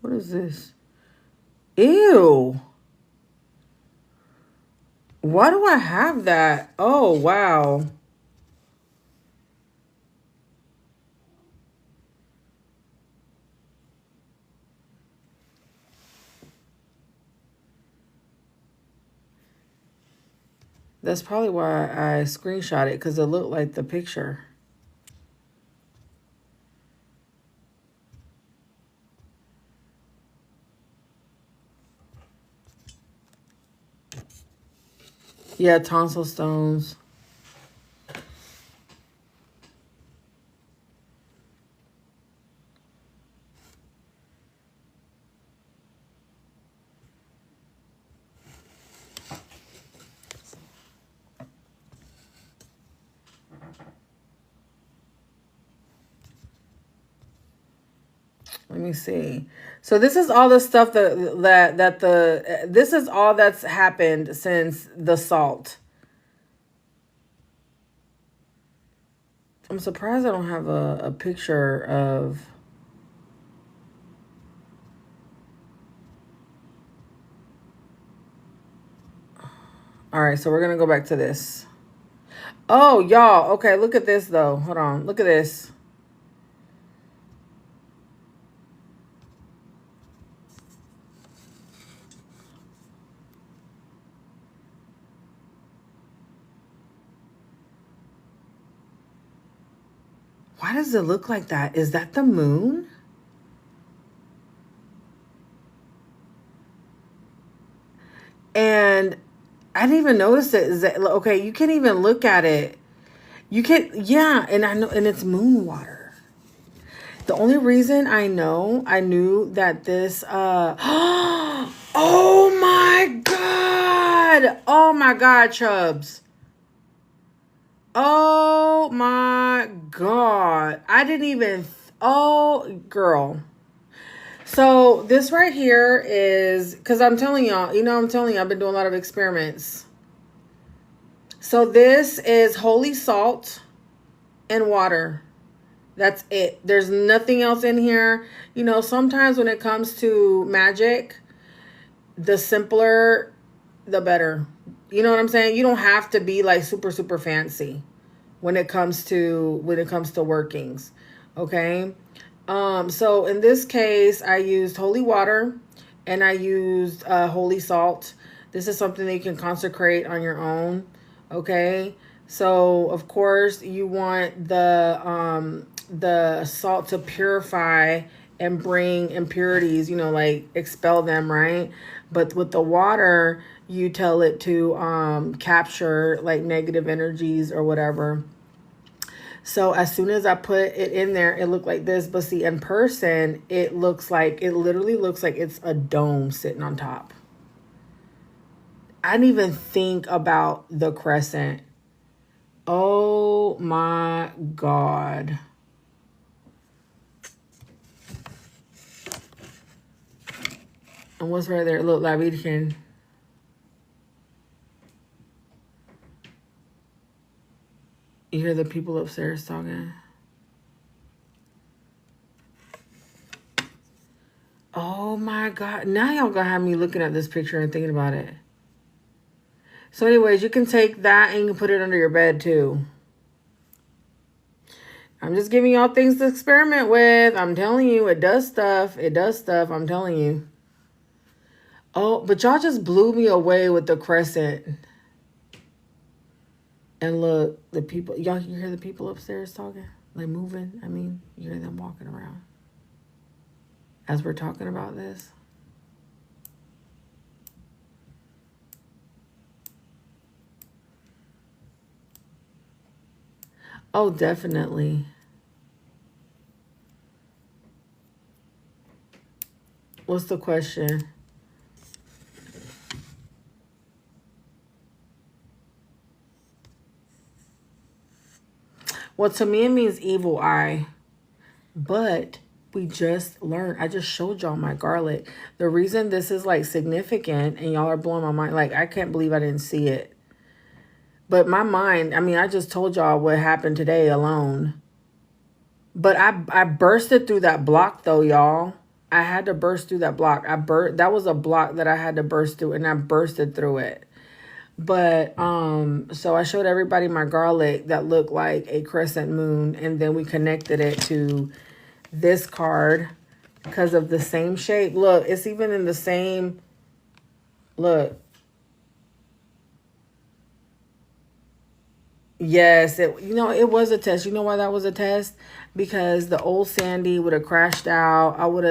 What is this? Ew. Why do I have that? Oh, wow. That's probably why I screenshot it, because it looked like the picture. Yeah, tonsil stones. Let me see. So this is all the stuff this is all that's happened since the salt. I'm surprised I don't have a picture of. All right, so we're gonna go back to this. Oh, y'all. Okay, look at this though. Hold on. Look at this. Why does it look like that? Is that the moon? And I didn't even notice it. Is that okay? You can't even look at it. You can't. Yeah, and I know, and it's moon water. The only reason I knew that this. Oh my god! Oh my god, Chubbs! Oh my god! I didn't even. Oh, girl. So this right here is, because I'm telling y'all, I'm telling you, I've been doing a lot of experiments. So this is holy salt and water. That's it. There's nothing else in here. Sometimes when it comes to magic, the simpler, the better. You know what I'm saying? You don't have to be like super, super fancy when it comes to workings. Okay. So in this case, I used holy water and I used holy salt. This is something that you can consecrate on your own. Okay. So of course you want the salt to purify and bring impurities, like expel them, right? But with the water, you tell it to capture like negative energies or whatever. So as soon as I put it in there, it looked like this. But see, in person, it literally looks like it's a dome sitting on top. I didn't even think about the crescent. Oh my God. And what's right there? Look, La Virgen. You hear the people upstairs talking? Oh my God. Now y'all gonna have me looking at this picture and thinking about it. So anyways, you can take that and you can put it under your bed too. I'm just giving y'all things to experiment with. I'm telling you, it does stuff. It does stuff. I'm telling you. Oh, but y'all just blew me away with the crescent. And look, the people, y'all, you hear the people upstairs talking? Like moving? I mean, you hear them walking around as we're talking about this. Oh, definitely. What's the question? Well, to me, it means evil eye. But we just learned. I just showed y'all my garlic. The reason this is like significant and y'all are blowing my mind. Like, I can't believe I didn't see it. But my mind, I mean, I just told y'all what happened today alone. But I bursted through that block though, y'all. I had to burst through that block. That was a block that I had to burst through, and I bursted through it. But so I showed everybody my garlic that looked like a crescent moon, and then we connected it to this card because of the same shape. Look, it's even in the same look. Yes, it was a test. You know why that was a test? Because the old Sandy would have crashed out. I would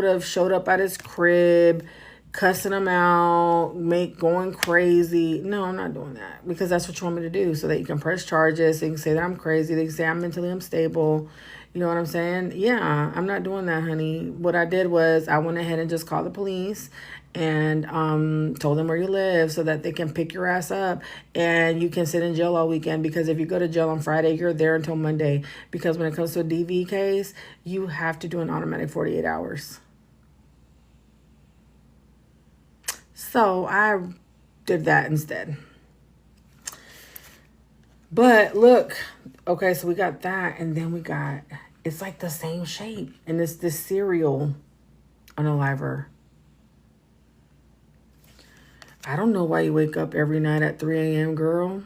have showed up at his crib, cussing him out, going crazy. No, I'm not doing that because that's what you want me to do, so that you can press charges. So you can say that I'm crazy. They can say I'm mentally unstable. You know what I'm saying? Yeah, I'm not doing that, honey. What I did was I went ahead and just called the police and told them where you live so that they can pick your ass up and you can sit in jail all weekend, because if you go to jail on Friday, you're there until Monday, because when it comes to a DV case, you have to do an automatic 48 hours. So I did that instead. But look, okay, so we got that, and then we got, it's like the same shape, and it's this cereal unaliver. I don't know why you wake up every night at 3 a.m., girl.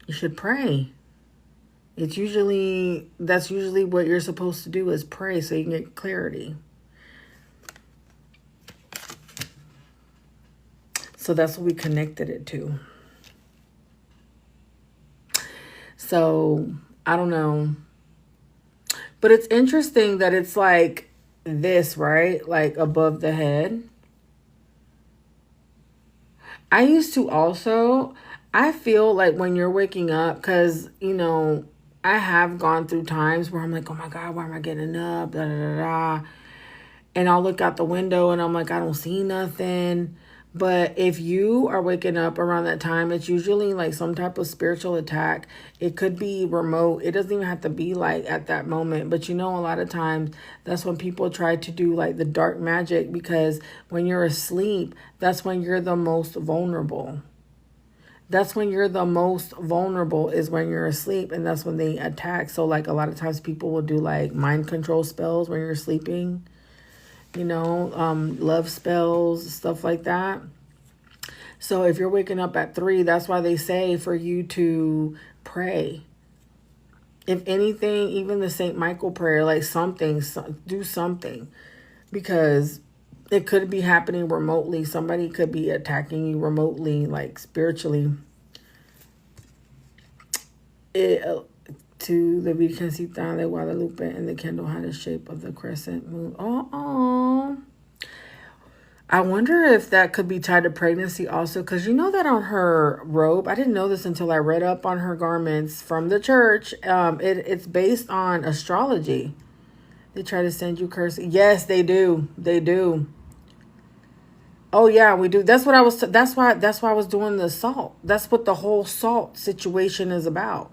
You should pray. That's usually what you're supposed to do, is pray so you can get clarity. So that's what we connected it to. So I don't know. But it's interesting that it's like this, right? Like above the head. I used to also, I feel like when you're waking up, because, I have gone through times where I'm like, oh my God, why am I getting up? Da, da, da, da. And I'll look out the window and I'm like, I don't see nothing. But if you are waking up around that time, it's usually like some type of spiritual attack. It could be remote. It doesn't even have to be like at that moment. But a lot of times that's when people try to do like the dark magic, because when you're asleep, that's when you're the most vulnerable. That's when you're the most vulnerable, is when you're asleep, and that's when they attack. So like a lot of times people will do like mind control spells when you're sleeping. Love spells, stuff like that. So if you're waking up at 3, that's why they say for you to pray. If anything, even the St. Michael prayer, like do something, because it could be happening remotely. Somebody could be attacking you remotely, like spiritually. To the Virgencita de Guadalupe, and the candle had the shape of the crescent moon. Oh, I wonder if that could be tied to pregnancy also, because that on her robe, I didn't know this until I read up on her garments from the church. It's based on astrology. They try to send you curses. Yes, they do. They do. Oh yeah, we do. That's why I was doing the salt. That's what the whole salt situation is about.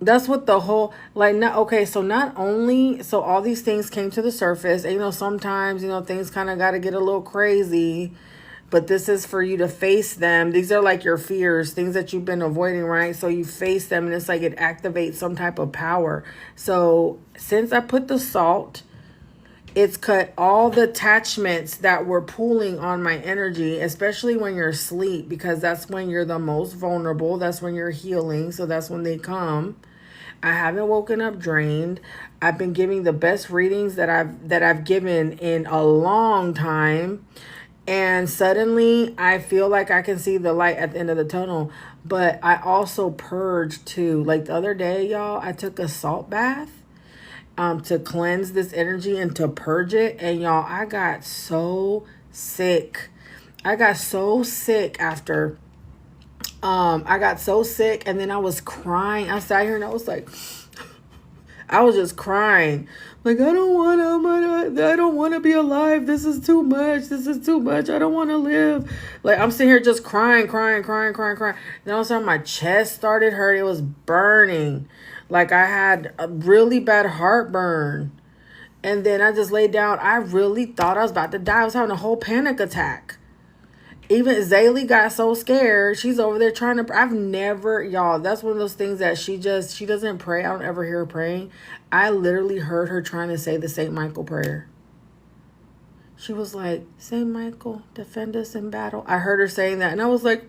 That's what the whole, so not only, so all these things came to the surface, and, sometimes, things kind of got to get a little crazy, but this is for you to face them. These are like your fears, things that you've been avoiding, right? So you face them, and it's like it activates some type of power. So since I put the salt, it's cut all the attachments that were pulling on my energy, especially when you're asleep, because that's when you're the most vulnerable. That's when you're healing. So that's when they come. I haven't woken up drained. I've been giving the best readings that I've given in a long time. And suddenly I feel like I can see the light at the end of the tunnel. But I also purged too. Like the other day, y'all, I took a salt bath. To cleanse this energy and to purge it. And y'all, I got so sick. I got so sick after. I got so sick, and then I was crying. I sat here and I was like, I was just crying. Like, I don't want to be alive. This is too much. This is too much. I don't want to live. Like, I'm sitting here just crying. Then all of a sudden my chest started hurting. It was burning. Like I had a really bad heartburn. And then I just laid down. I really thought I was about to die. I was having a whole panic attack. Even Zaylee got so scared. She's over there trying to. I've never, y'all. That's one of those things that she doesn't pray. I don't ever hear her praying. I literally heard her trying to say the Saint Michael prayer. She was like, Saint Michael, defend us in battle. I heard her saying that, and I was like,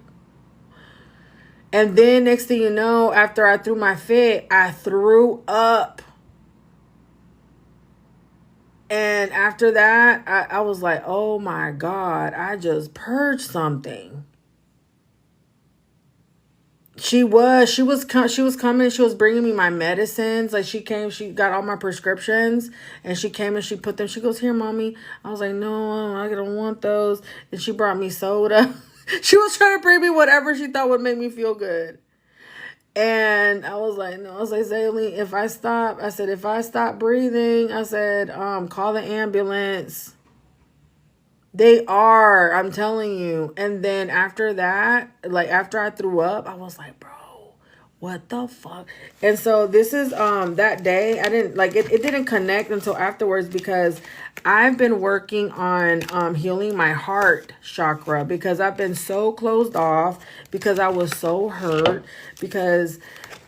and then next thing you know, after I threw my fit, I threw up. And after that, I was like, oh my God, I just purged something. She was coming, she was bringing me my medicines. Like she got all my prescriptions and she came and she put them, she goes, here, mommy. I was like, no, I don't want those. And she brought me soda. She was trying to bring me whatever she thought would make me feel good. And I was like, no, I was like, Zaylee, if I stop breathing, I said, call the ambulance. They are, I'm telling you. And then after that, like after I threw up, I was like, bro, what the fuck? And so this is that day. I didn't like it didn't connect until afterwards because I've been working on healing my heart chakra because I've been so closed off because I was so hurt because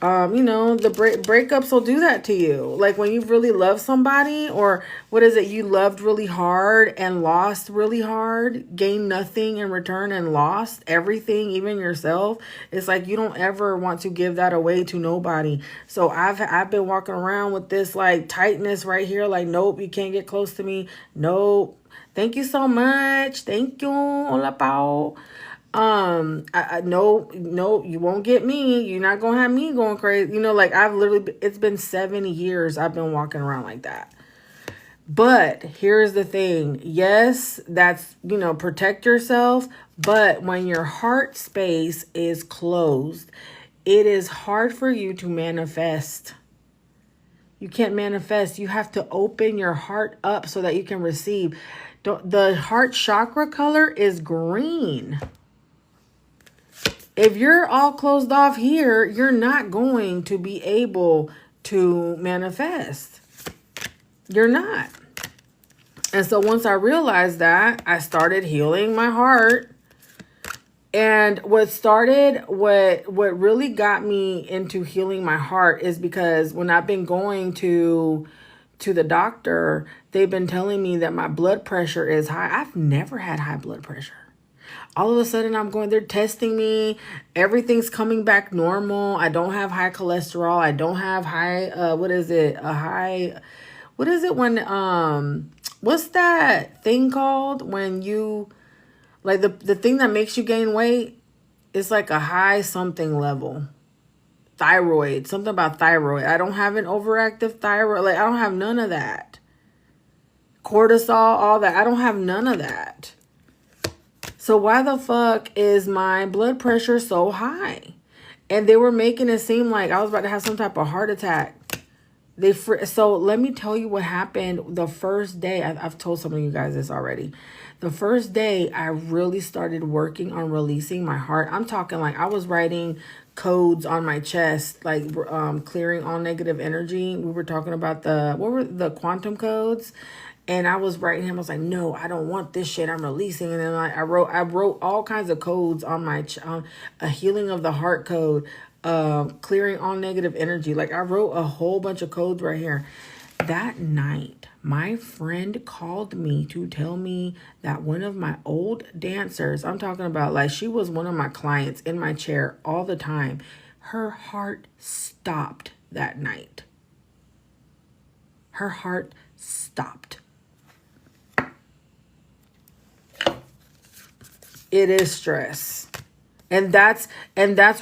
the breakups will do that to you. Like when you really love somebody, or what is it? You loved really hard and lost really hard, gained nothing in return and lost everything, even yourself. It's like you don't ever want to give that away to nobody. So I've been walking around with this like tightness right here. Like, nope, you can't get close to me. Nope. Thank you so much. Thank you. Hola, Pao. No, you won't get me. You're not gonna have me going crazy. Like it's been 7 years I've been walking around like that. But here's the thing. Yes, that's, protect yourself. But when your heart space is closed, it is hard for you to manifest. You can't manifest. You have to open your heart up so that you can receive. The heart chakra color is green. If you're all closed off here, you're not going to be able to manifest. You're not. And so once I realized that, I started healing my heart. And what really got me into healing my heart is because when I've been going to the doctor, they've been telling me that my blood pressure is high. I've never had high blood pressure. All of a sudden they're testing me. Everything's coming back normal. I don't have high cholesterol. I don't have high, what is it when, what's that thing called when you, like the thing that makes you gain weight? It's like a high something level. Thyroid, something about thyroid. I don't have an overactive thyroid. Like I don't have none of that. Cortisol, all that. I don't have none of that. So why the fuck is my blood pressure so high? And they were making it seem like I was about to have some type of heart attack. So let me tell you what happened the first day. I've told some of you guys this already. The first day I really started working on releasing my heart. I'm talking like I was writing codes on my chest, like clearing all negative energy. We were talking about what were the quantum codes? And I was writing him. I was like, no, I don't want this shit. I'm releasing. And then I wrote all kinds of codes on my a healing of the heart code, clearing all negative energy. Like I wrote a whole bunch of codes right here. That night, my friend called me to tell me that one of my old dancers, I'm talking about like she was one of my clients in my chair all the time. Her heart stopped that night. Her heart stopped. It is stress. And that's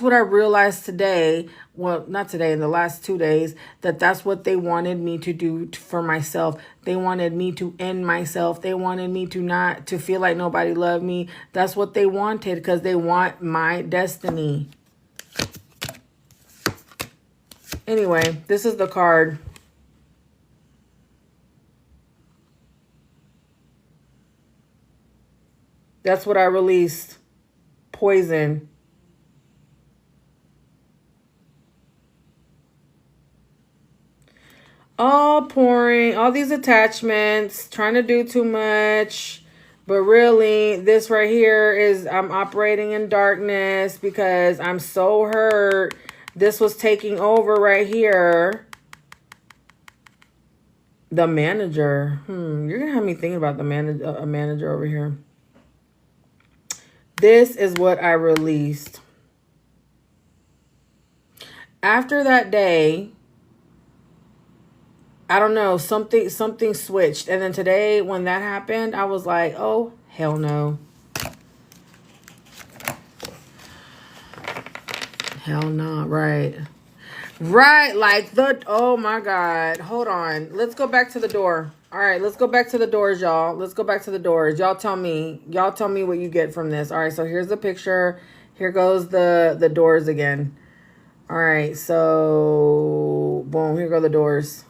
what I realized today. Well, not today, in the last 2 days, that's what they wanted me to do for myself. They wanted me to end myself. They wanted me to feel like nobody loved me. That's what they wanted because they want my destiny. Anyway, this is the card. That's what I released. Poison. All pouring, all these attachments, trying to do too much, But really, this right here is I'm operating in darkness because I'm so hurt. This was taking over right here. The manager. You're going to have me thinking about the a manager over here. This is what I released. After that day, I don't know, something switched. And then today when that happened, I was like, oh, hell no. Hell no, right. Right, like oh my God. Hold on. Let's go back to the door. All right, let's go back to the doors, y'all. Let's go back to the doors. Y'all tell me what you get from this. All right, so here's the picture. Here goes the doors again. All right, so boom, here go the doors.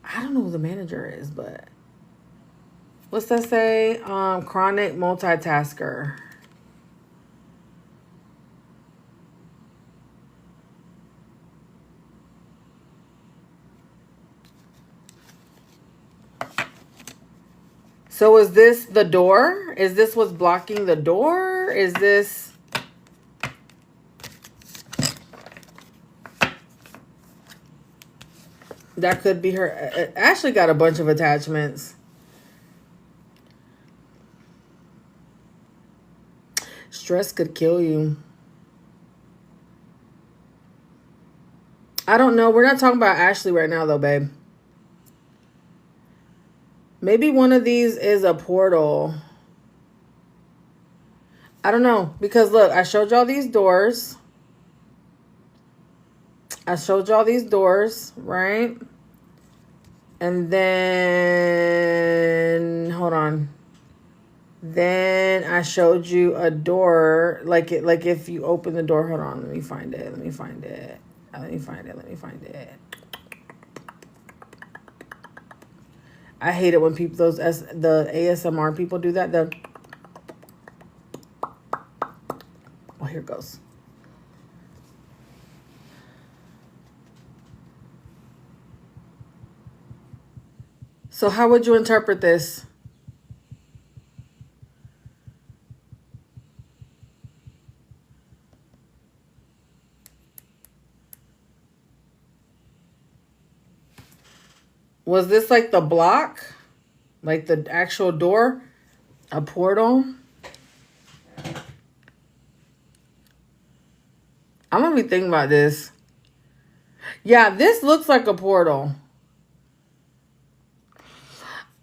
I don't know who the manager is, but what's that say? Chronic multitasker. So is this the door? Is this what's blocking the door? Is this... That could be her. Ashley got a bunch of attachments. Stress could kill you. I don't know. We're not talking about Ashley right now, though, babe. Maybe one of these is a portal. I don't know. Because, look, I showed y'all these doors. Right? And then, hold on. Then I showed you a door, like if you open the door, hold on, let me find it. I hate it when people, the ASMR people do that. Oh, here it goes. So how would you interpret this? Was this like the block? Like the actual door? A portal? I'm going to be thinking about this. Yeah, this looks like a portal.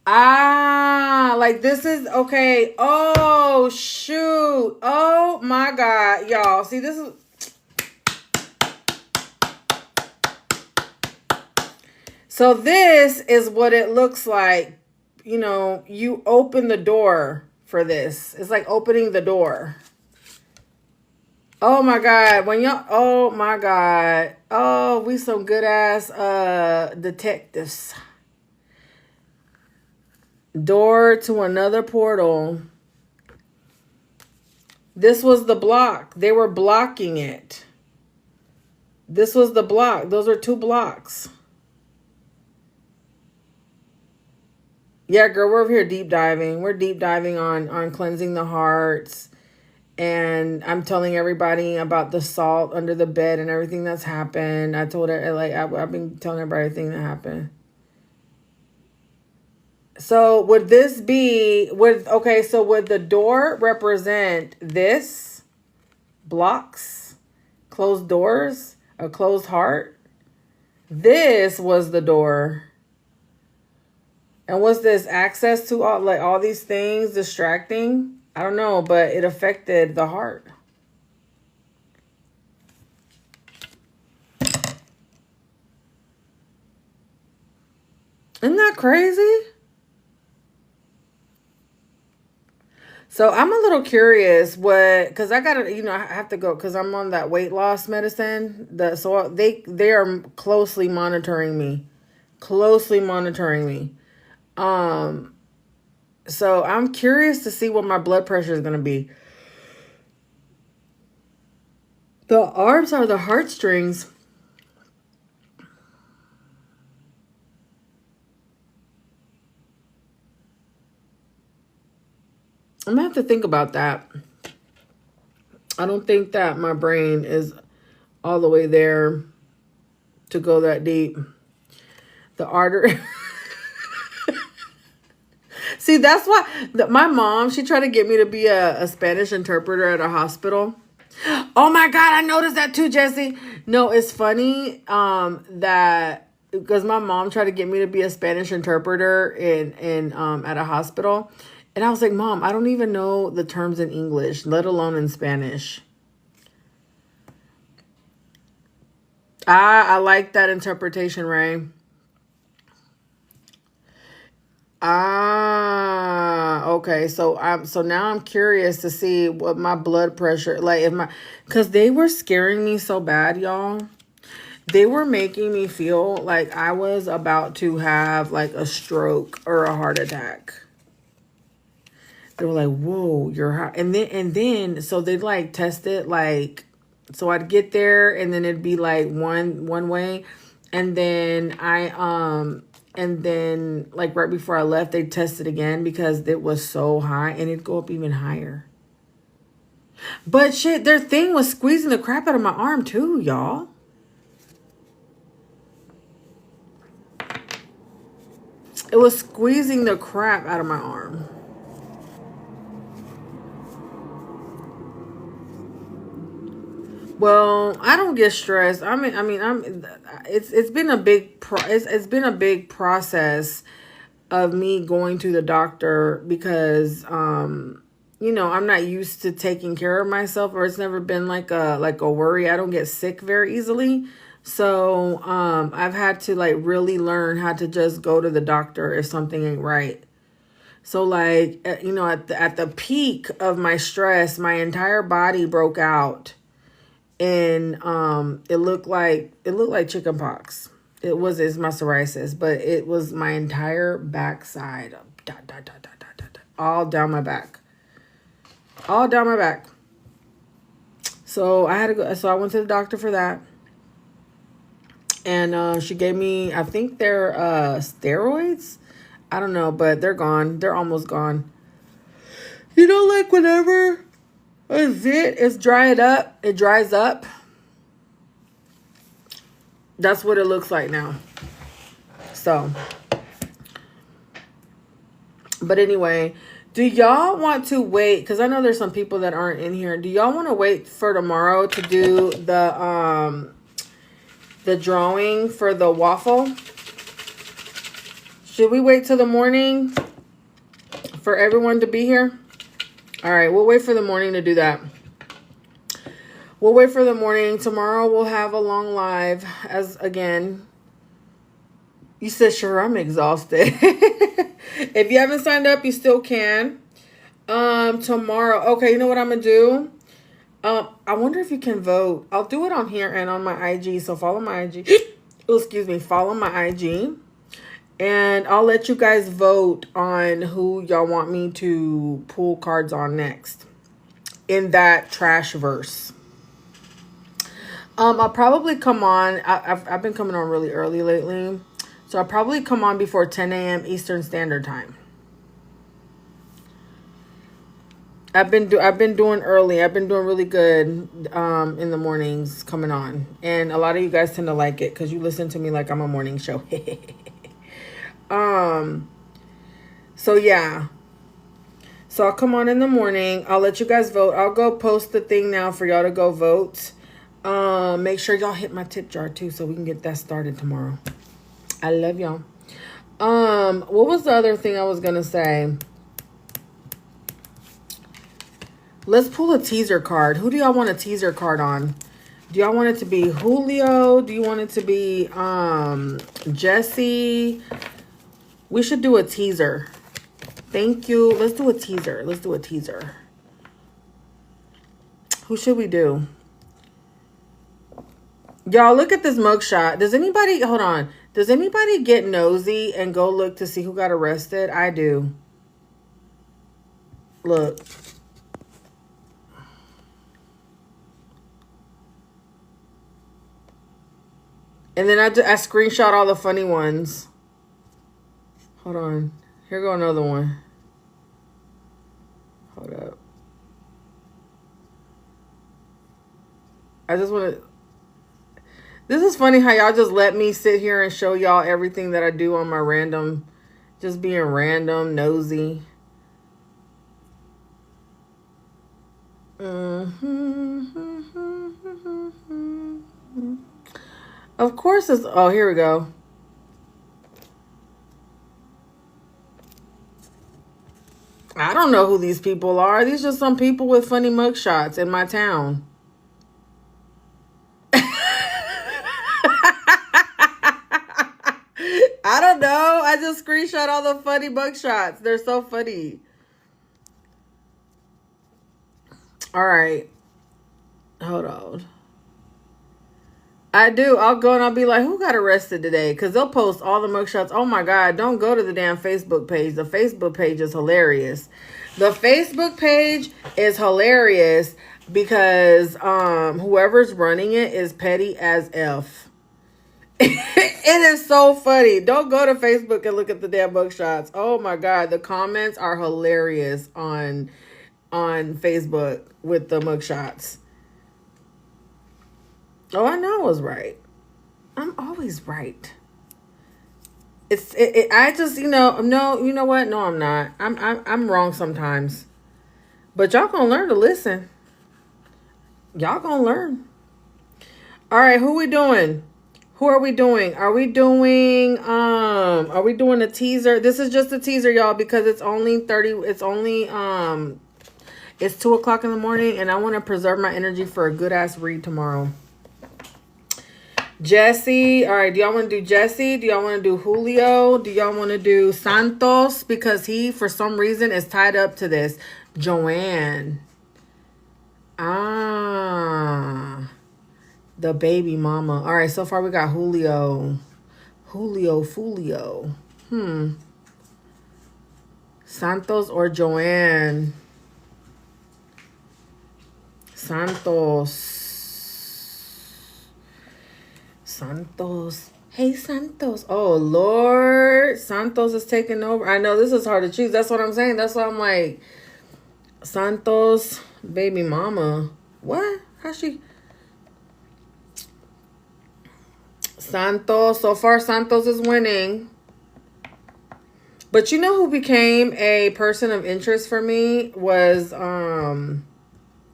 Ah, like this is, okay. Oh, shoot. Oh, my God. Y'all, see, this is... So this is what it looks like. You know, you open the door for this. It's like opening the door. Oh my God. Oh my God. Oh, we some good ass detectives. Door to another portal. This was the block. They were blocking it. This was the block. Those are 2 blocks. Yeah, girl, we're over here deep diving. We're deep diving on cleansing the hearts. And I'm telling everybody about the salt under the bed and everything that's happened. I told her, like, I've been telling everybody everything that happened. So would this be, okay, so would the door represent this? Blocks? Closed doors? A closed heart? This was the door. And what's this? Access to all these things distracting? I don't know, but it affected the heart. Isn't that crazy? So I'm a little curious because I gotta, I have to go because I'm on that weight loss medicine. So they are closely monitoring me. So I'm curious to see what my blood pressure is going to be. The arms are the heartstrings. I'm gonna have to think about that. I don't think that my brain is all the way there to go that deep. The artery. See, that's why my mom, she tried to get me to be a Spanish interpreter at a hospital. Oh my God, I noticed that too, Jessy. No, it's funny that because my mom tried to get me to be a Spanish interpreter in at a hospital. And I was like, Mom, I don't even know the terms in English, let alone in Spanish. I like that interpretation, Ray. Okay. So now I'm curious to see what my blood pressure, like if my, cause they were scaring me so bad, y'all. They were making me feel like I was about to have like a stroke or a heart attack. They were like, "Whoa, you're high," and then, so they'd like test it like, so I'd get there and then it'd be like one way, and then and then like right before I left, they tested again because it was so high and it'd go up even higher. But shit, their thing was squeezing the crap out of my arm too, y'all. It was squeezing the crap out of my arm. Well, I don't get stressed. It's been a it's been a big process of me going to the doctor because I'm not used to taking care of myself, or it's never been like a worry. I don't get sick very easily. So, I've had to like really learn how to just go to the doctor if something ain't right. So like, at the peak of my stress, my entire body broke out, and it looked like chicken pox. It's my psoriasis, but it was my entire backside, all down my back, all down my back. So I had to go. So I went to the doctor for that, and she gave me, I think they're steroids. I don't know, but they're gone. They're almost gone. Like whenever a zit is dried up, it dries up. That's what it looks like now. So, but anyway, do y'all want to wait? Because I know there's some people that aren't in here. Do y'all want to wait for tomorrow to do the drawing for the waffle? Should we wait till the morning for everyone to be here? All right, we'll wait for the morning to do that. We'll wait for the morning. Tomorrow we'll have a long live. As again, you said, sure, I'm exhausted. If you haven't signed up, you still can. Tomorrow. Okay, you know what I'm gonna do? I wonder if you can vote. I'll do it on here and on my IG. So follow my IG. Oh, excuse me. Follow my IG. And I'll let you guys vote on who y'all want me to pull cards on next in that trash verse. I'll probably come on. I've been coming on really early lately. So I'll probably come on before 10 a.m. Eastern Standard Time. I've been doing early. I've been doing really good in the mornings coming on. And a lot of you guys tend to like it because you listen to me like I'm a morning show. So yeah. So I'll come on in the morning. I'll let you guys vote. I'll go post the thing now for y'all to go vote. Make sure y'all hit my tip jar too so we can get that started tomorrow. I love y'all. What was the other thing I was gonna say? Let's pull a teaser card. Who do y'all want a teaser card on? Do y'all want it to be Julio? Do you want it to be Jessy? We should do a teaser. Thank you. Let's do a teaser. Let's do a teaser. Who should we do? Y'all, look at this mugshot. Does anybody, hold on. Does anybody get nosy and go look to see who got arrested? I do. Look. And then I screenshot all the funny ones. Hold on. Here go another one. I just want to. This is funny how y'all just let me sit here and show y'all everything that I do on my random, just being random, nosy. Of course it's, oh, here we go. I don't know who these people are. These are just some people with funny mugshots in my town. I don't know. I just screenshot all the funny mugshots. They're so funny. All right. Hold on. I do. I'll go and I'll be like, who got arrested today? Because they'll post all the mugshots. Oh my God. Don't go to the damn Facebook page. The Facebook page is hilarious. The Facebook page is hilarious because whoever's running it is petty as F. It is so funny. Don't go to Facebook and look at the damn mugshots. Oh my God. The comments are hilarious on Facebook with the mugshots. Oh, I know I was right. I'm always right. I just, no, you know what? No, I'm not. I'm wrong sometimes. But y'all gonna learn to listen. Y'all gonna learn. All right, who we doing? Who are we doing? Are we doing a teaser? This is just a teaser, y'all, because it's only 2:00 in the morning and I want to preserve my energy for a good ass read tomorrow. Jessy. All right. Do y'all want to do Jessy? Do y'all want to do Julio? Do y'all want to do Santos? Because he, for some reason, is tied up to this. Joanne. The baby mama. All right. So far, we got Julio. Fulio. Santos or Joanne? Santos. Hey, Santos. Oh, Lord. Santos is taking over. I know this is hard to choose. That's what I'm saying. That's why I'm like, Santos, baby mama. What? How's she? Santos. So far, Santos is winning. But you know who became a person of interest for me was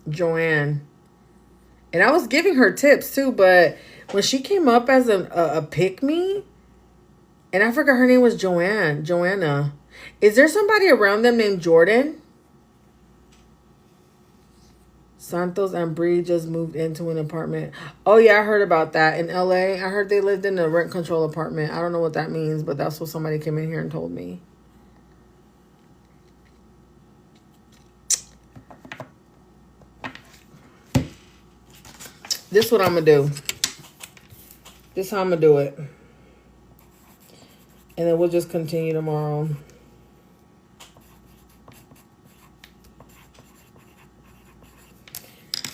Joanne. And I was giving her tips too, but when she came up as a pick-me, and I forgot her name was Joanna. Is there somebody around them named Jordan? Santos and Bree just moved into an apartment. Oh, yeah, I heard about that in LA. I heard they lived in a rent control apartment. I don't know what that means, but that's what somebody came in here and told me. This is what I'm going to do. This is how I'm going to do it. And then we'll just continue tomorrow.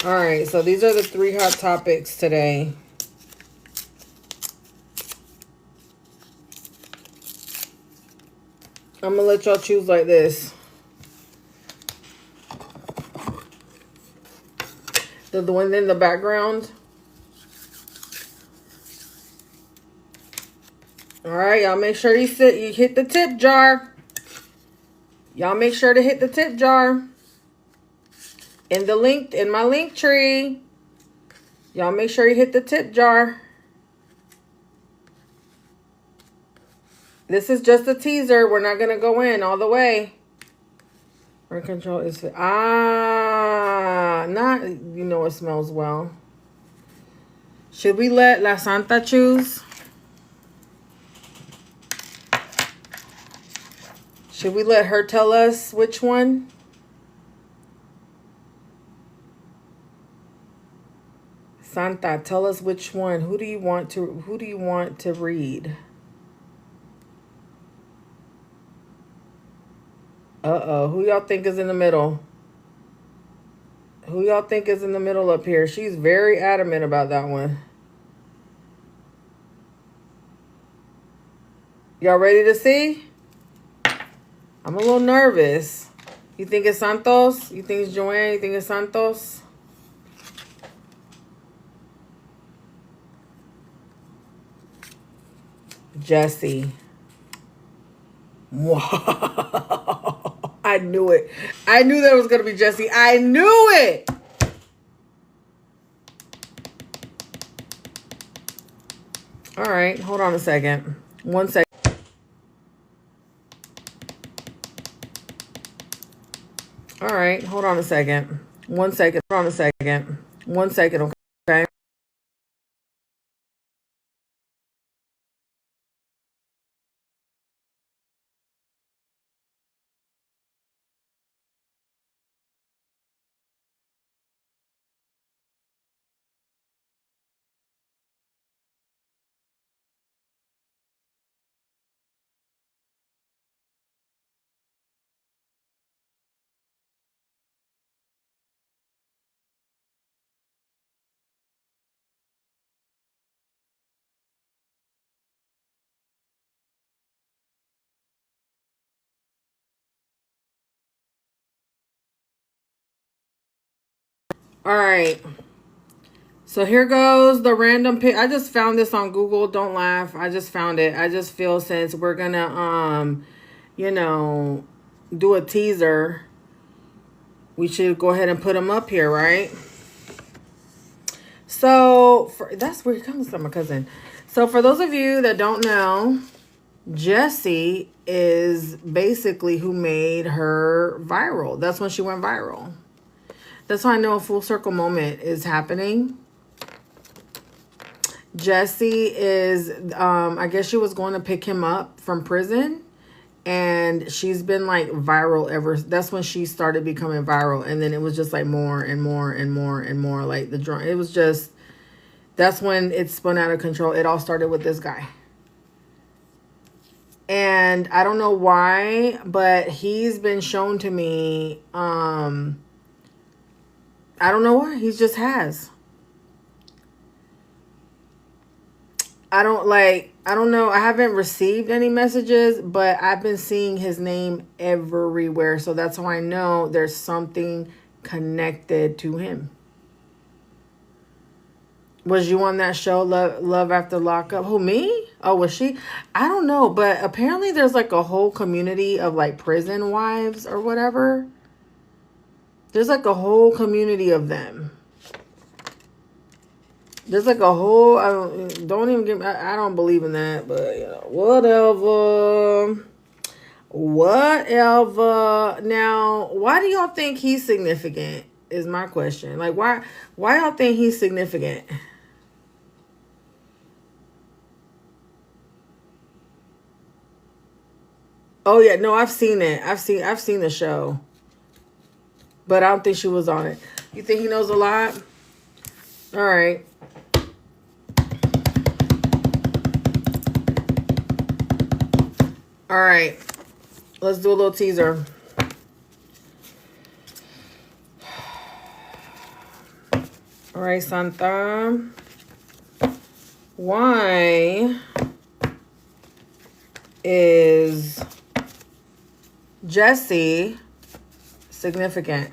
All right, so these are the 3 hot topics today. I'm going to let y'all choose like this. The one in the background. All right, y'all make sure you hit the tip jar. Y'all make sure to hit the tip jar. In my link tree. Y'all make sure you hit the tip jar. This is just a teaser. We're not going to go in all the way. Rent control is... not... You know it smells well. Should we let La Santa choose? Should we let her tell us which one? Santa, tell us which one. Who do you want to read? Uh-oh. Who y'all think is in the middle? Who y'all think is in the middle up here? She's very adamant about that one. Y'all ready to see? I'm a little nervous. You think it's Santos? You think it's Joanne? You think it's Santos? Jessy. I knew it. I knew that was going to be Jessy. I knew it. All right. Hold on a second. 1 second. All right. Hold on a second. 1 second. Hold on a second. 1 second. Okay. All right. So here goes the random pic. I just found this on Google. Don't laugh. I just found it. I just feel since we're gonna you know, do a teaser, we should go ahead and put them up here, right? So that's where it comes from, my cousin. So for those of you that don't know, Jessy is basically who made her viral. That's when she went viral. That's how I know a full circle moment is happening. Jessy is, I guess she was going to pick him up from prison. And she's been like viral ever. That's when she started becoming viral. And then it was just like more and more and more and more. Like the drunk. It was just, that's when it spun out of control. It all started with this guy. And I don't know why, but he's been shown to me. I don't know why. He just has. I don't know. I haven't received any messages, but I've been seeing his name everywhere. So that's how I know there's something connected to him. Was you on that show, Love After Lockup? Who, me? Oh, was she? I don't know. But apparently there's like a whole community of like prison wives or whatever. There's like a whole community of them. There's like a whole, don't even get me, I don't believe in that, but you know, whatever. Now, why do y'all think he's significant is my question. Like, why y'all think he's significant? Oh yeah, no, I've seen it. I've seen the show, but I don't think she was on it. You think he knows a lot? All right. All right, let's do a little teaser. All right, Santa. Why is Jessy significant?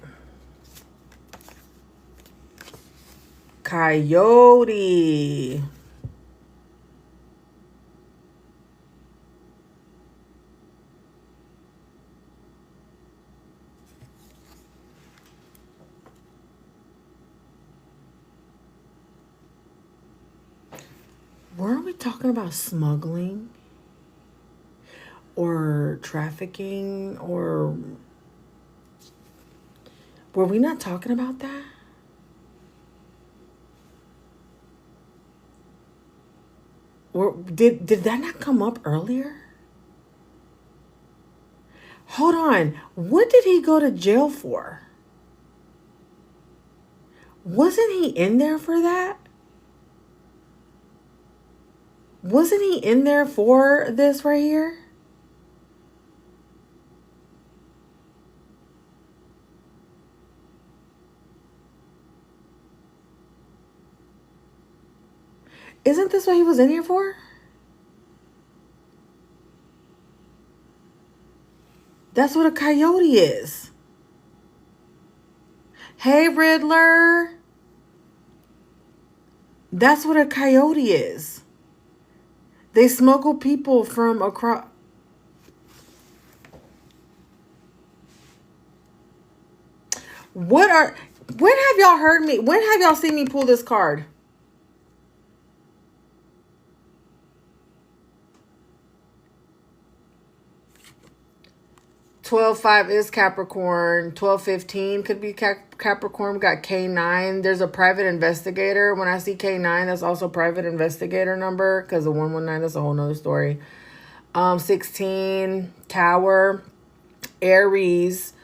Coyote. Weren't we talking about smuggling or trafficking, or were we not talking about that? Or did that not come up earlier? Hold on. What did he go to jail for? Wasn't he in there for that? Wasn't he in there for this right here? Isn't this what he was in here for? That's what a coyote is. Hey, Riddler. That's what a coyote is. They smuggle people from across. When have y'all heard me? When have y'all seen me pull this card? $12.5 is Capricorn. $12.15 could be Capricorn. We got K9. There's a private investigator. When I see K9, that's also private investigator number, because the 119, that's a whole nother story. 16, Tower, Aries,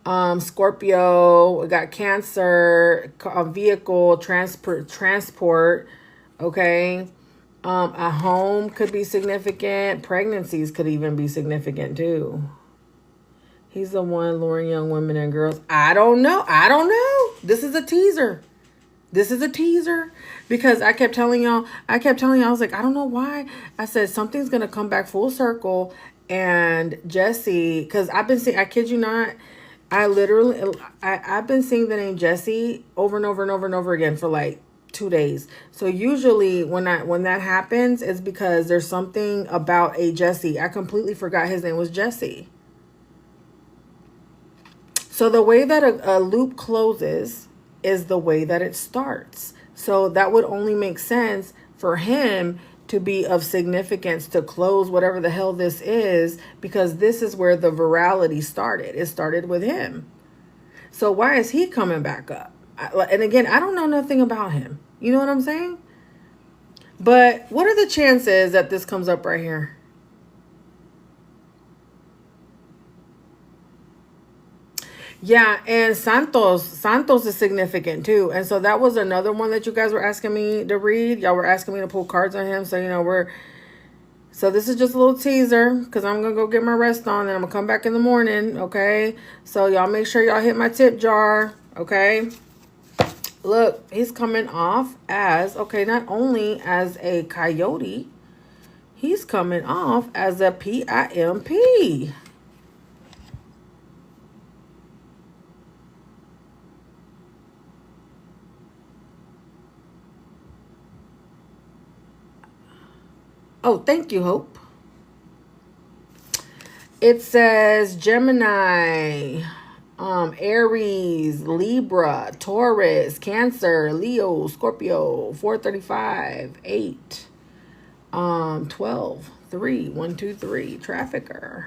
Scorpio. We got Cancer, vehicle, transport. Okay. A home could be significant. Pregnancies could even be significant too. He's the one luring young women and girls. I don't know. This is a teaser. Because I kept telling y'all, I was like, I don't know why. I said, something's going to come back full circle. And Jessy, because I've been seeing, I kid you not, I've been seeing the name Jessy over and over and over and over again for like 2 days. So usually when that happens, it's because there's something about a Jessy. I completely forgot his name was Jessy. So the way that a loop closes is the way that it starts. So that would only make sense for him to be of significance to close whatever the hell this is, because this is where the virality started. It started with him. So why is he coming back up? And again, I don't know nothing about him. You know what I'm saying? But what are the chances that this comes up right here? Yeah, and Santos is significant too. And so that was another one that you guys were asking me to read. Y'all were asking me to pull cards on him. So, so this is just a little teaser, because I'm going to go get my rest on, and I'm going to come back in the morning, okay? So y'all make sure y'all hit my tip jar, okay? Look, he's coming off as, okay, not only as a coyote, he's coming off as a PIMP. Oh, thank you, Hope. It says Gemini, Aries, Libra, Taurus, Cancer, Leo, Scorpio, 435, 8, 12, 3, 1, 2, 3, trafficker.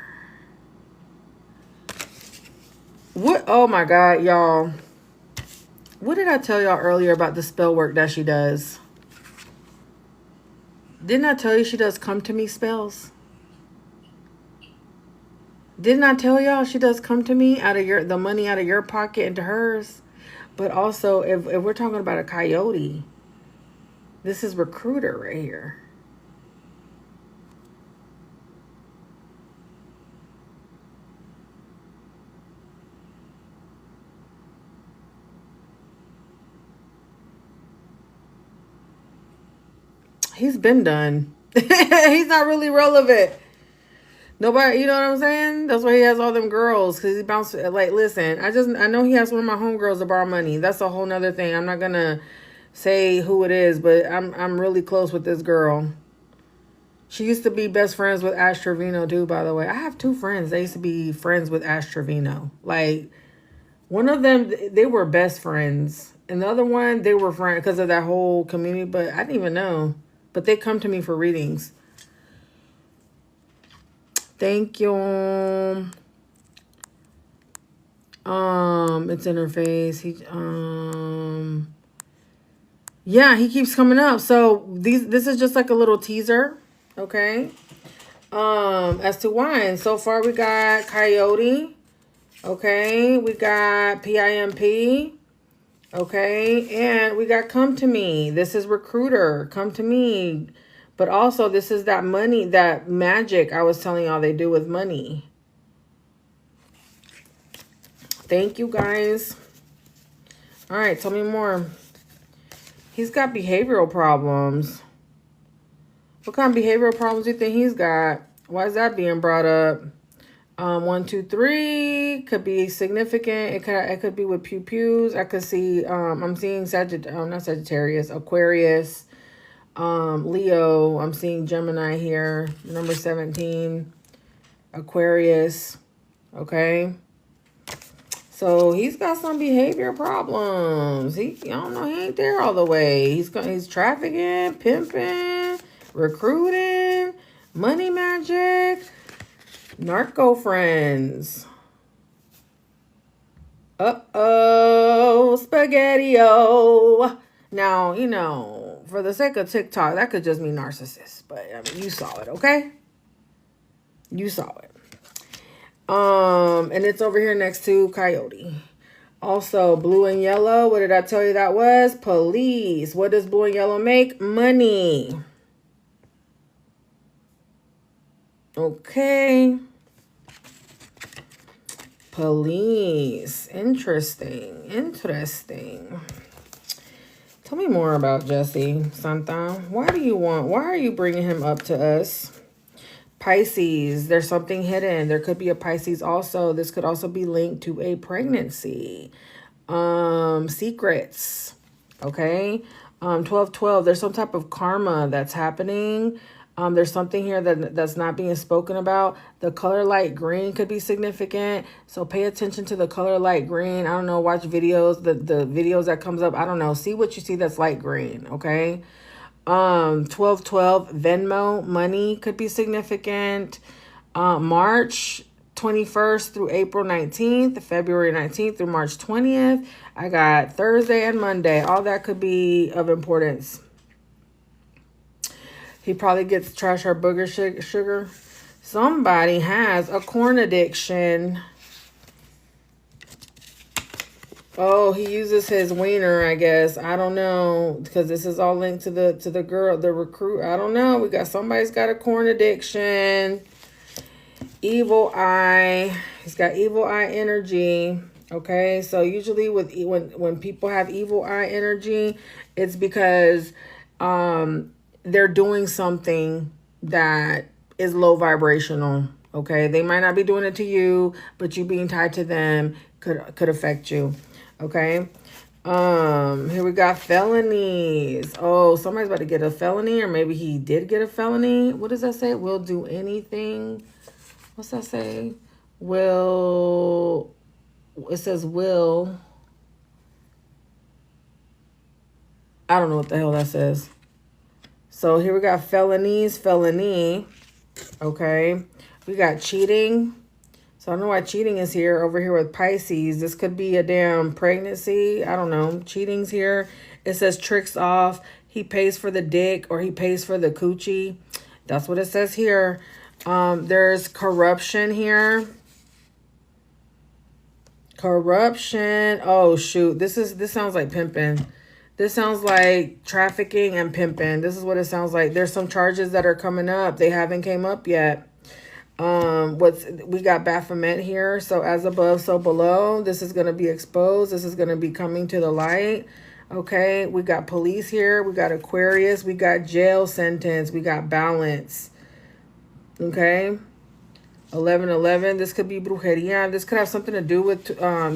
What? Oh my God, y'all. What did I tell y'all earlier about the spell work that she does? Didn't I tell you she does come to me spells? Didn't I tell y'all she does come to me out of the money out of your pocket into hers? But also, if we're talking about a coyote, this is recruiter right here. He's been done. He's not really relevant. Nobody, you know what I'm saying? That's why he has all them girls, because he bounced. Like, listen, I know he has one of my homegirls to borrow money. That's a whole nother thing. I'm not gonna say who it is, but I'm really close with this girl. She used to be best friends with Ash Trevino too, by the way. I have 2 friends. They used to be friends with Ash Trevino. Like, one of them, they were best friends, and the other one, they were friends because of that whole community. But I didn't even know. But they come to me for readings. Thank you. It's interface. Yeah, he keeps coming up. So this is just like a little teaser, okay? As to why. And so far we got Coyote, okay? We got PIMP, okay? And we got Come to Me. This is Recruiter, Come to Me. But also, this is that money, that magic I was telling y'all they do with money. Thank you, guys. All right, tell me more. He's got behavioral problems. What kind of behavioral problems do you think he's got? Why is that being brought up? 1, 2, 3 could be significant. It could be with pews. I could see. I'm seeing not Sagittarius, Aquarius. Leo, I'm seeing Gemini here, number 17, Aquarius, okay? So he's got some behavior problems. I don't know, he ain't there all the way. He's trafficking, pimping, recruiting, money magic, narco friends. Uh-oh, spaghetti-o. Now, you know, for the sake of TikTok, that could just mean narcissist. But, I mean, you saw it, okay? You saw it. And it's over here next to Coyote. Also, blue and yellow. What did I tell you that was? Police. What does blue and yellow make? Money. Okay. Police. Interesting. Interesting. Tell me more about Jessy, Santa. Why are you bringing him up to us? Pisces, there's something hidden. There could be a Pisces also. This could also be linked to a pregnancy. Secrets. Okay. 12-12, there's some type of karma that's happening. There's something here that's not being spoken about. The color light green could be significant. So pay attention to the color light green. I don't know, watch videos, the videos that comes up. I don't know. See what you see that's light green, okay? 12-12, Venmo, money could be significant. March 21st through April 19th, February 19th through March 20th. I got Thursday and Monday. All that could be of importance. He probably gets trash or booger sugar. Somebody has a corn addiction. Oh, he uses his wiener, I guess. I don't know, because this is all linked to the girl, the recruit. I don't know. Somebody's got a corn addiction. Evil eye. He's got evil eye energy. Okay, so usually when people have evil eye energy, it's because they're doing something that is low vibrational. Okay, they might not be doing it to you, but you being tied to them could affect you. Okay. Here we got felonies. Oh, somebody's about to get a felony, or maybe he did get a felony. What does that say? Will do anything. What's that say? Will. It says will. I don't know what the hell that says. So here we got felonies, felony. Okay. We got cheating. So I don't know why cheating is here over here with Pisces. This could be a damn pregnancy. I don't know. Cheating's here. It says tricks off. He pays for the dick or he pays for the coochie. That's what it says here. There's corruption here. Corruption. Oh, shoot. This sounds like pimping. This sounds like trafficking and pimping. This is what it sounds like. There's some charges that are coming up. They haven't came up yet. We got Baphomet here. So as above, so below. This is going to be exposed. This is going to be coming to the light. Okay. We got police here. We got Aquarius. We got jail sentence. We got balance. Okay. 11-11. This could be brujeria. This could have something to do with,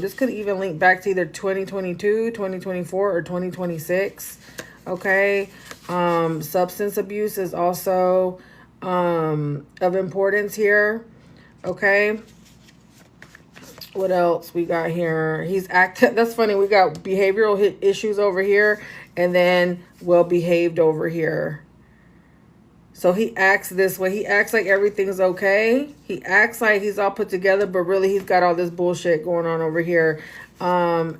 this could even link back to either 2022, 2024, or 2026. Okay. Substance abuse is also of importance here. Okay. What else we got here? He's active. That's funny. We got behavioral issues over here and then well behaved over here. So he acts this way. He acts like everything's okay. He acts like he's all put together, but really he's got all this bullshit going on over here.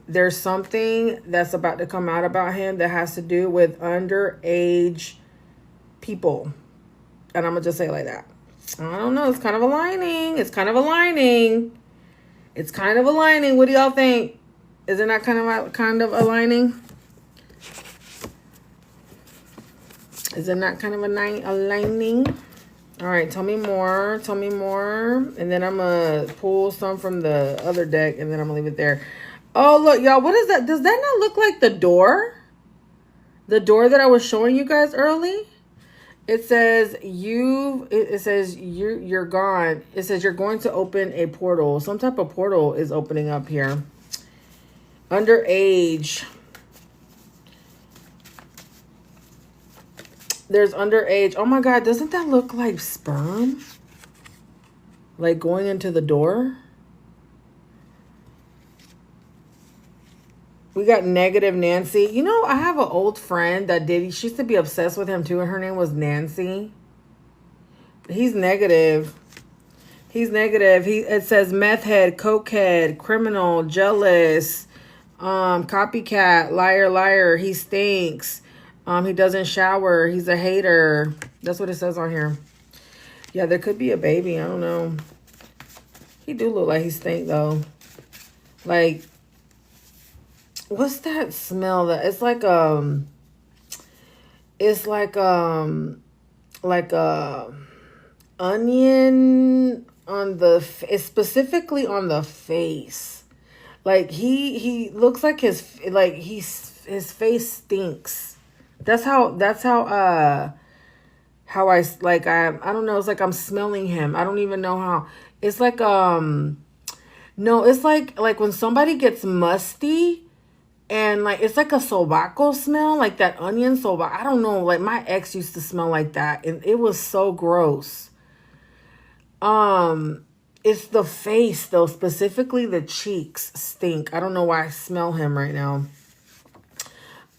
There's something that's about to come out about him that has to do with underage people. And I'm going to just say it like that. I don't know. It's kind of aligning. It's kind of aligning. It's kind of aligning. What do y'all think? Is it not kind of aligning? Is it not kind of aligning? All right, tell me more. Tell me more. And then I'm going to pull some from the other deck, and then I'm going to leave it there. Oh, look, y'all. What is that? Does that not look like the door? The door that I was showing you guys early? It says you're gone. It says you're going to open a portal. Some type of portal is opening up here. Underage. There's underage. Oh my God, doesn't that look like sperm? Like going into the door? We got negative Nancy. You know, I have an old friend that did. She used to be obsessed with him too, and her name was Nancy. He's negative. He's negative. It says meth head, coke head, criminal, jealous, copycat, liar, liar. He stinks. He doesn't shower. He's a hater. That's what it says on here. Yeah, there could be a baby. I don't know. He do look like he stink though. Like, what's that smell? That it's like onion on the. It's specifically on the face. Like he looks like his face stinks. That's how I like I don't know, it's like I'm smelling him. I don't even know how. It's like no, it's like when somebody gets musty and like it's like a sobaco smell, like that onion soba. I don't know, like my ex used to smell like that and it was so gross. It's the face though, specifically the cheeks stink. I don't know why I smell him right now.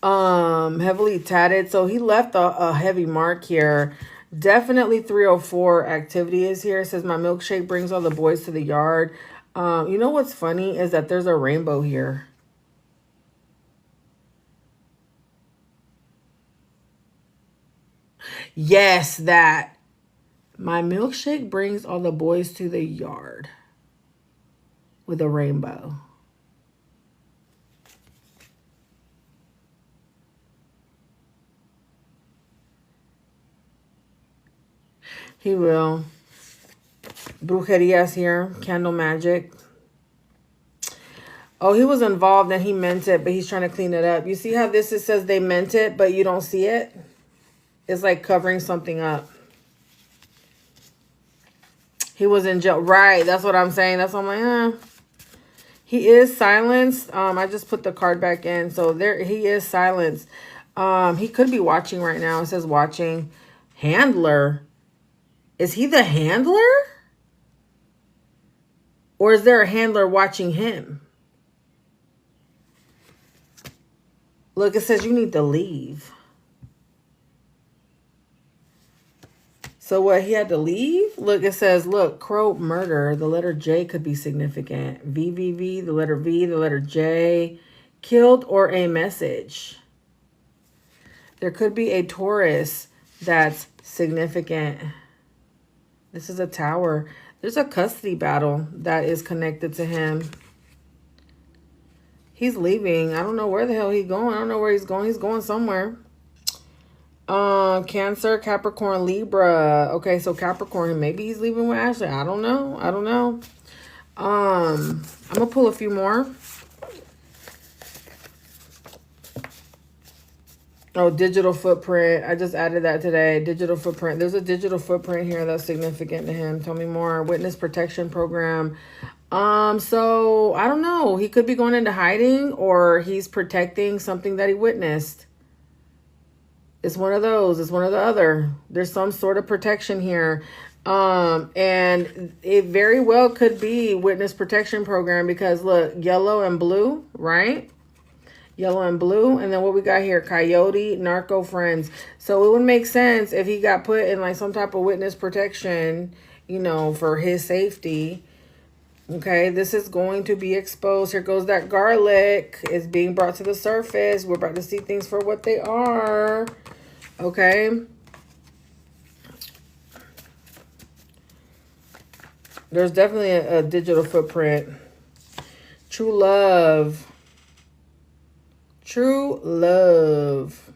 Heavily tatted. So he left a heavy mark here. Definitely 304 activity is here. It says my milkshake brings all the boys to the yard. You know what's funny is that there's a rainbow here. Yes, that. My milkshake brings all the boys to the yard with a rainbow. He will. Brujeria's here. Candle magic. Oh, he was involved and he meant it, but he's trying to clean it up. You see how it says they meant it, but you don't see it? It's like covering something up. He was in jail. Right. That's what I'm saying. That's what I'm like, He is silenced. I just put the card back in. So there he is silenced. He could be watching right now. It says watching. Handler. Is he the handler? Or is there a handler watching him? Look, it says you need to leave. So what, he had to leave? Look, it says, look, Crow murder. The letter J could be significant. VVV, the letter V, the letter J. Killed or a message. There could be a Taurus that's significant. This is a tower. There's a custody battle that is connected to him. He's leaving. I don't know where the hell he's going. I don't know where he's going. He's going somewhere. Cancer, Capricorn, Libra. Okay, so Capricorn, maybe he's leaving with Ashley. I don't know. I don't know. I'm gonna pull a few more. Oh, digital footprint. I just added that today. Digital footprint. There's a digital footprint here that's significant to him. Tell me more. Witness protection program. So I don't know. He could be going into hiding or he's protecting something that he witnessed. It's one of those. It's one or the other. There's some sort of protection here. And it very well could be witness protection program because look, yellow and blue, right? Yellow and blue. And then what we got here, coyote, narco friends. So it would make sense if he got put in like some type of witness protection, you know, for his safety. Okay, this is going to be exposed. Here goes that garlic. It's being brought to the surface. We're about to see things for what they are. Okay. There's definitely a digital footprint. True love. True love.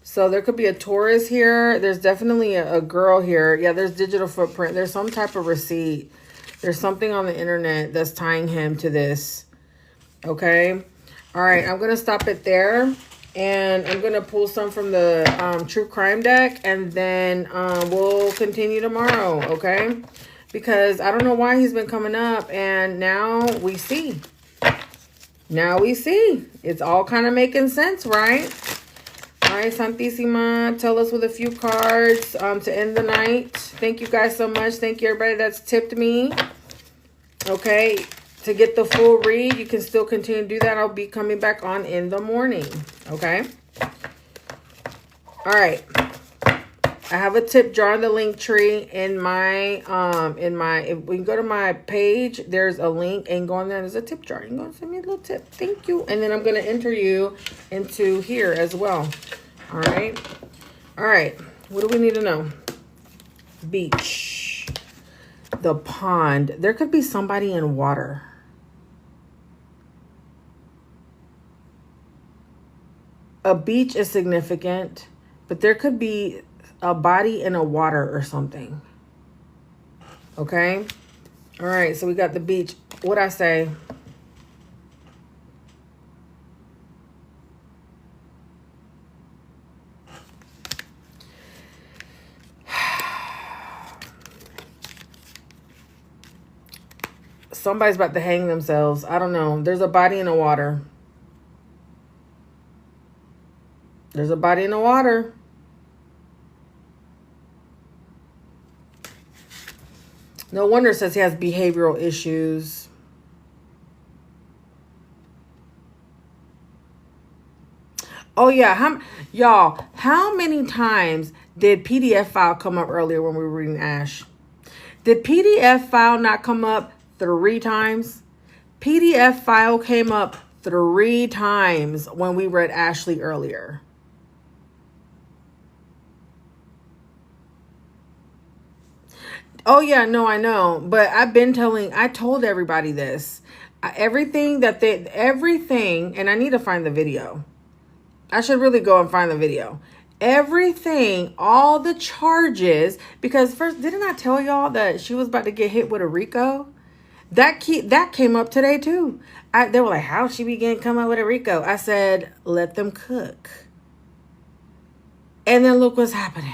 So there could be a Taurus here. There's definitely a girl here. Yeah, there's digital footprint. There's some type of receipt. There's something on the internet that's tying him to this. Okay. All right. I'm going to stop it there. And I'm going to pull some from the true crime deck. And then we'll continue tomorrow. Okay. Because I don't know why he's been coming up. And now we see. Now we see. It's all kind of making sense, right? right, Santissima, tell us with a few cards to end the night. Thank you guys so much. Thank you, everybody that's tipped me. Okay, to get the full read, you can still continue to do that. I'll be coming back on in the morning. Okay. All right. I have a tip jar in the link tree in my, if we can go to my page, there's a link and go on there. There's a tip jar. You're going to send me a little tip. Thank you. And then I'm going to enter you into here as well. All right. All right. What do we need to know? Beach. The pond. There could be somebody in water. A beach is significant, but there could be a body in a water or something. Okay. All right. So we got the beach. What'd I say? Somebody's about to hang themselves. I don't know. There's a body in the water. There's a body in the water. No wonder it says he has behavioral issues. Oh, yeah. Y'all, how many times did PDF file come up earlier when we were reading Ash? Did PDF file not come up 3 times? PDF file came up 3 times when we read Ashley earlier. Oh, yeah, no, I know. But I told everybody this. Everything, and I need to find the video. I should really go and find the video. Everything, all the charges, because first, didn't I tell y'all that she was about to get hit with a RICO? That came up today, too. They were like, how she began to come up with a RICO? I said, let them cook. And then look what's happening.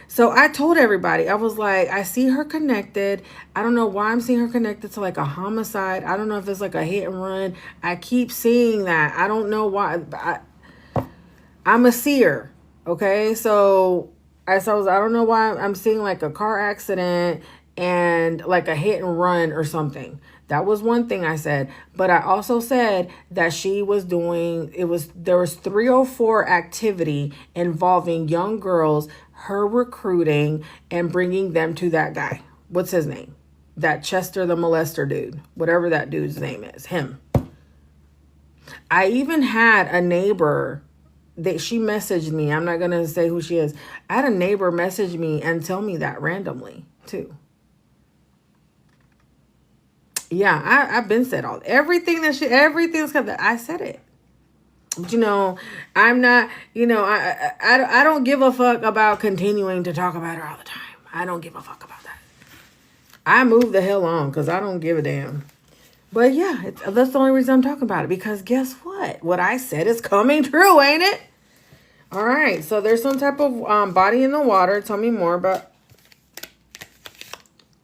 So I told everybody, I was like, I see her connected. I don't know why I'm seeing her connected to like a homicide. I don't know if it's like a hit and run. I keep seeing that. I don't know why. I'm a seer. Okay. So I don't know why I'm seeing like a car accident and like a hit and run or something. That was one thing I said. But I also said that she was there was 304 activity involving young girls, her recruiting and bringing them to that guy. What's his name? That Chester the molester dude. Whatever that dude's name is. Him. I even had a neighbor that she messaged me. I'm not going to say who she is. I had a neighbor message me and tell me that randomly too. Yeah, I've been said everything's that I said it. But, I'm not, I don't give a fuck about continuing to talk about her all the time. I don't give a fuck about that. I move the hell on because I don't give a damn. But yeah, that's the only reason I'm talking about it, because guess what? What I said is coming true, ain't it? All right, so there's some type of body in the water. Tell me more about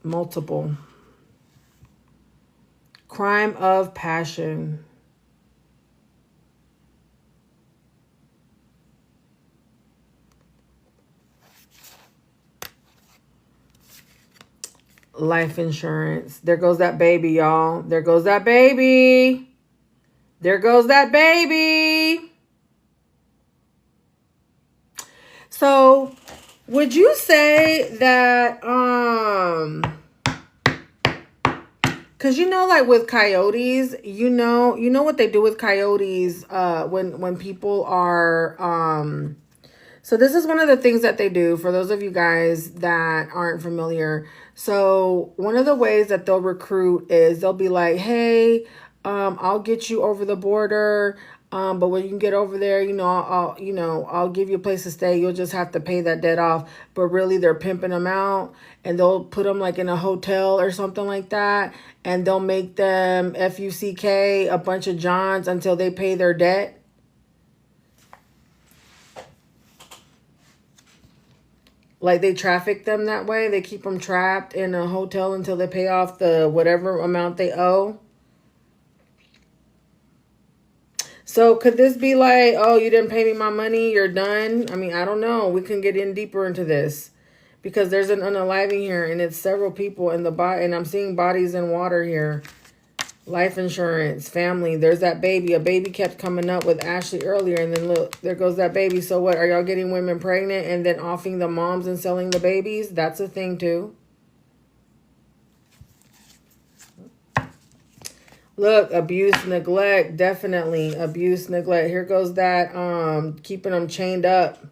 multiple. Crime of passion. Life insurance. There goes that baby, y'all. There goes that baby. There goes that baby. So, would you say that, because like with coyotes, you know what they do with coyotes when people are so this is one of the things that they do for those of you guys that aren't familiar. So one of the ways that they'll recruit is they'll be like, hey, I'll get you over the border. But when you get over there, I'll give you a place to stay. You'll just have to pay that debt off. But really, they're pimping them out, and they'll put them like in a hotel or something like that. And they'll make them FUCK a bunch of Johns until they pay their debt. Like they traffic them that way. They keep them trapped in a hotel until they pay off the whatever amount they owe. So could this be like, oh, you didn't pay me my money, you're done? I mean, I don't know. We can get in deeper into this because there's an unaliving here, and it's several people in the body, and I'm seeing bodies in water here. Life insurance, family. There's that baby. A baby kept coming up with Ashley earlier, and then look, there goes that baby. So what? Are y'all getting women pregnant and then offing the moms and selling the babies? That's a thing too. Look, abuse, neglect, definitely abuse, neglect. Here goes that keeping them chained up.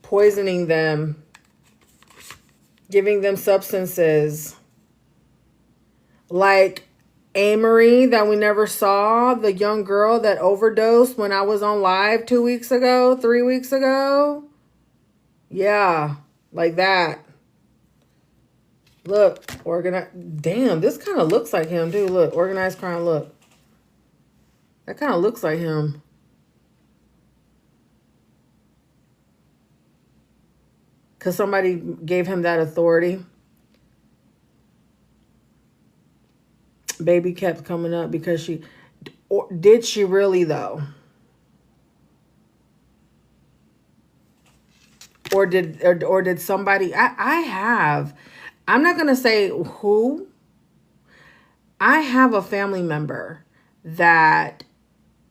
Poisoning them. Giving them substances. Like Amory that we never saw, the young girl that overdosed when I was on live 2 weeks ago, 3 weeks ago. Yeah, like that. Look, organized. Damn, this kind of looks like him, too. Look, organized crime. Look. That kind of looks like him. Because somebody gave him that authority. Baby kept coming up because she... Or did she really, though? Or did somebody... I'm not going to say who. I have a family member that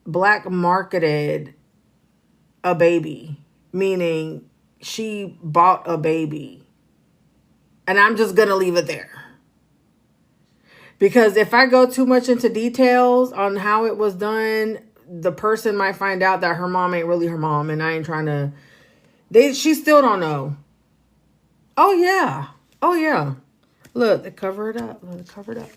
black marketed a baby, meaning she bought a baby. And I'm just going to leave it there. Because if I go too much into details on how it was done, the person might find out that her mom ain't really her mom, and I ain't trying to... She still don't know. Oh, yeah. Oh, yeah. Look, they cover it up. Look, cover it up.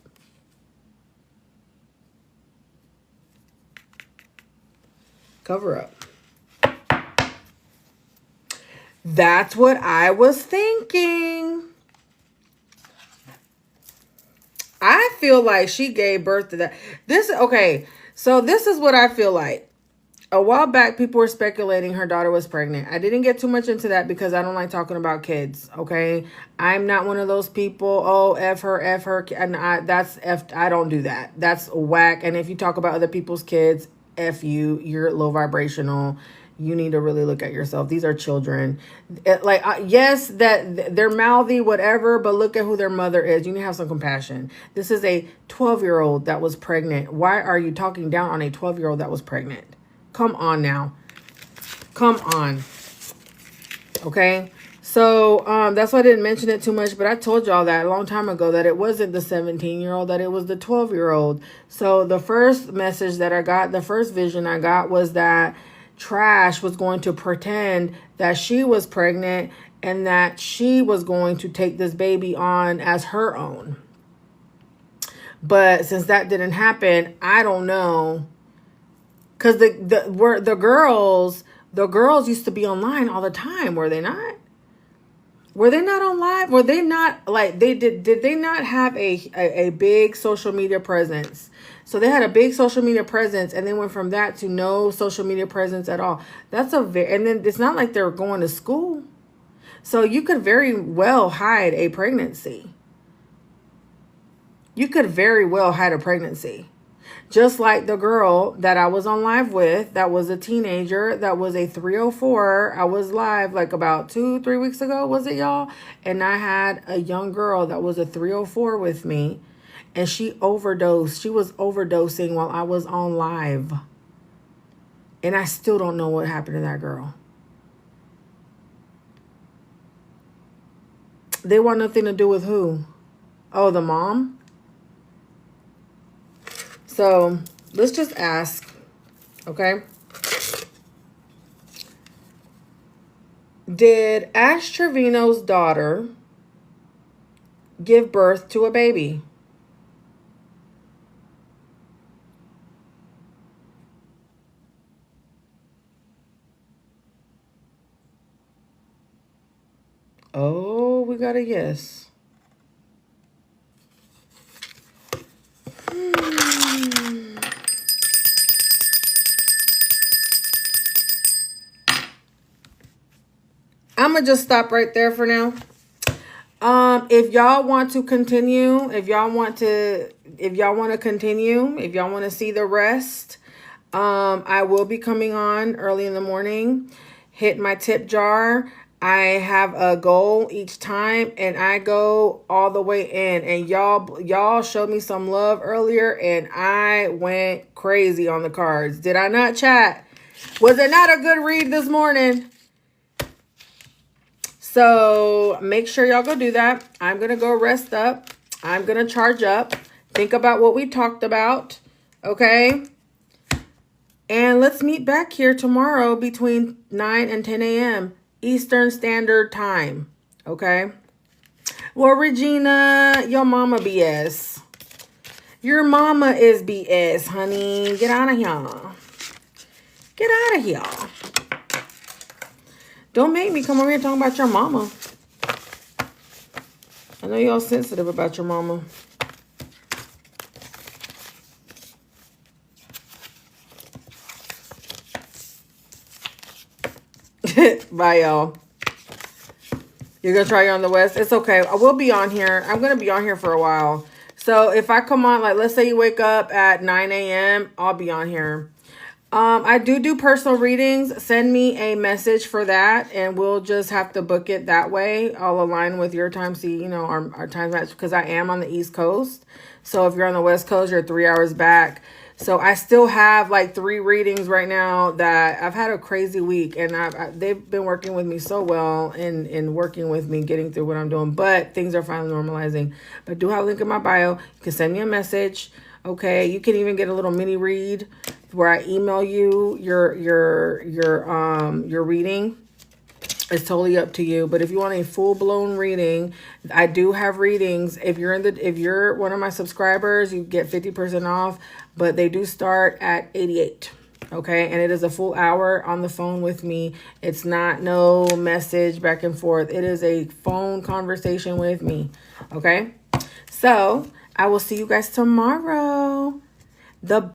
Cover up. That's what I was thinking. I feel like she gave birth to that. Okay, so this is what I feel like. A while back, people were speculating her daughter was pregnant. I didn't get too much into that because I don't like talking about kids, okay? I'm not one of those people, oh, F her, and I don't do that. That's whack. And if you talk about other people's kids, F you, you're low vibrational. You need to really look at yourself. These are children. Yes, that they're mouthy, whatever, but look at who their mother is. You need to have some compassion. This is a 12-year-old that was pregnant. Why are you talking down on a 12-year-old that was pregnant? Come on now. Come on. Okay. So that's why I didn't mention it too much, but I told y'all that a long time ago that it wasn't the 17-year-old, that it was the 12-year-old. So the first message that I got, the first vision I got was that Trash was going to pretend that she was pregnant and that she was going to take this baby on as her own. But since that didn't happen, I don't know. Because the girls used to be online all the time, were they not? Were they not on live? Were they not like did they not have a big social media presence? So they had a big social media presence and they went from that to no social media presence at all. And then it's not like they're going to school. So you could very well hide a pregnancy. You could very well hide a pregnancy. Just like the girl that I was on live with, that was a teenager, that was a 304. I was live like about 2-3 weeks ago, was it, y'all? And I had a young girl that was a 304 with me, and she overdosed. She was overdosing while I was on live. And I still don't know what happened to that girl. They want nothing to do with who? Oh, the mom? So let's just ask, okay? Did Ash Trevino's daughter give birth to a baby? Oh, we got a yes. I'm going to just stop right there for now. If y'all want to continue, if y'all want to continue, if y'all want to see the rest, I will be coming on early in the morning. Hit my tip jar. I have a goal each time, and I go all the way in. And y'all showed me some love earlier, and I went crazy on the cards. Did I not, chat? Was it not a good read this morning? So make sure y'all go do that. I'm going to go rest up. I'm going to charge up. Think about what we talked about. Okay. And let's meet back here tomorrow between 9 and 10 a.m. Eastern Standard Time. Okay. Well, Regina, your mama BS. Your mama is BS, honey. Get out of here. Get out of here. Don't make me come over here talking about your mama. I know y'all sensitive about your mama. Bye, y'all. You're going to try you on the West? It's okay. I will be on here. I'm going to be on here for a while. So if I come on, like, let's say you wake up at 9 a.m., I'll be on here. I do personal readings. Send me a message for that, and we'll just have to book it that way. I'll align with your time. See, you know, our time match, because I am on the East Coast. So if you're on the West Coast, you're 3 hours back. So I still have like 3 readings right now. That I've had a crazy week, and they've been working with me so well in working with me, getting through what I'm doing. But things are finally normalizing. But do have a link in my bio. You can send me a message. Okay, you can even get a little mini read where I email you your reading. It's totally up to you. But if you want a full-blown reading, I do have readings. If you're one of my subscribers, you get 50% off, but they do start at $88. Okay, and it is a full hour on the phone with me. It's not no message back and forth. It is a phone conversation with me. Okay, so I will see you guys tomorrow. The